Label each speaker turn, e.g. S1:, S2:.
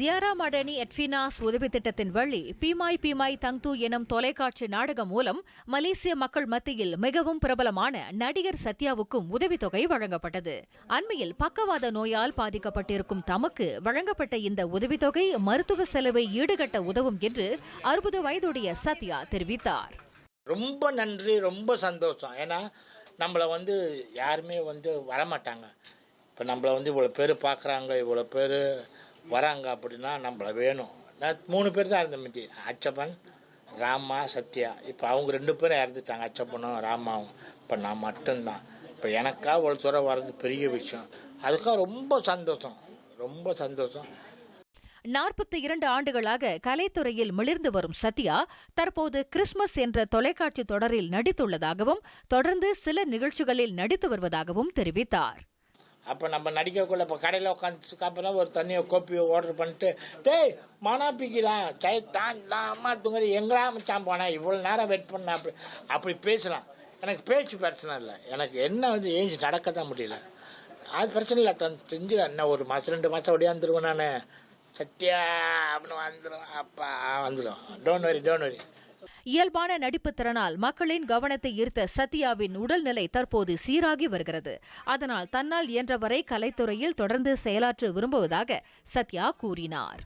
S1: ஜியாரா மடனி எட்ஃபினாஸ் உதவி திட்டத்தின் வழி பீமாய் தங்து எனும் தொலைக்காட்சி நாடகம் மூலம் மலேசிய மக்கள் மத்தியில் மிகவும் பிரபலமான நடிகர் சத்யாவுக்கும் உதவித்தொகை வழங்கப்பட்டது. அண்மையில் பக்கவாத நோயால் பாதிக்கப்பட்டிருக்கும் தமக்கு வழங்கப்பட்ட இந்த உதவித்தொகை மருத்துவ செலவை ஈடுகட்ட உதவும் என்று 60 வயதுடைய சத்யா தெரிவித்தார்.
S2: ரொம்ப நன்றி, ரொம்ப சந்தோஷம். ஏன்னா நம்மளை யாருமே வரமாட்டாங்க. இப்போ நம்மளை இவ்வளோ பேர் பார்க்குறாங்க, இவ்வளோ பேர் வராங்க அப்படின்னா நம்மளை வேணும். நான் 3 பேர் தான் இருந்தேன் மிஞ்சி, அச்சப்பன், ராமா, சத்யா. இப்போ அவங்க 2 பேரும் இறந்துட்டாங்க, அச்சப்பனும் ராமாவும். இப்போ நான் மட்டும்தான். இப்போ எனக்காக ஒரு துறை வர்றது பெரிய விஷயம். அதுக்காக ரொம்ப சந்தோஷம், ரொம்ப சந்தோஷம்.
S1: 42 ஆண்டுகளாக கலைத்துறையில் மிளிர்ந்து வரும் சத்யா தற்போது கிறிஸ்துமஸ் என்ற தொலைக்காட்சி தொடரில் நடித்துள்ளதாகவும் தொடர்ந்து சில நிகழ்ச்சிகளில் நடித்து வருவதாகவும் தெரிவித்தார்.
S2: அப்போ நம்ம நடிக்கக்குள்ள இப்போ கடையில் உட்காந்து சாப்பிட்றோம், ஒரு தண்ணியை கோப்பியை ஆர்டர் பண்ணிட்டு, டேய் மனாப்பிக்கலாம் சை தான் அம்மா தூங்குறது எங்கடா மச்சான் போனேன், இவ்வளோ நேரம் வெயிட் பண்ண அப்படி பேசலாம். எனக்கு பேச்சு பிரச்சனை இல்லை, எனக்கு என்ன ஏஞ்சி நடக்க தான் முடியல. அது பிரச்சனை இல்லை, செஞ்சிடலாம். என்ன ஒரு மாதம் 2 மாதம் ஒடியாந்துருவேன் நான். சத்யா அப்படின்னு வந்துடும், அப்பா வந்துடும். Don't worry.
S1: இயல்பான நடிப்பு திறனால் மக்களின் கவனத்தை ஈர்த்த சத்யாவின் உடல்நிலை தற்போது சீராகி வருகிறது. அதனால் தன்னால் இயன்றவரை கலைத்துறையில் தொடர்ந்து செயலாற்ற விரும்புவதாக சத்யா கூறினார்.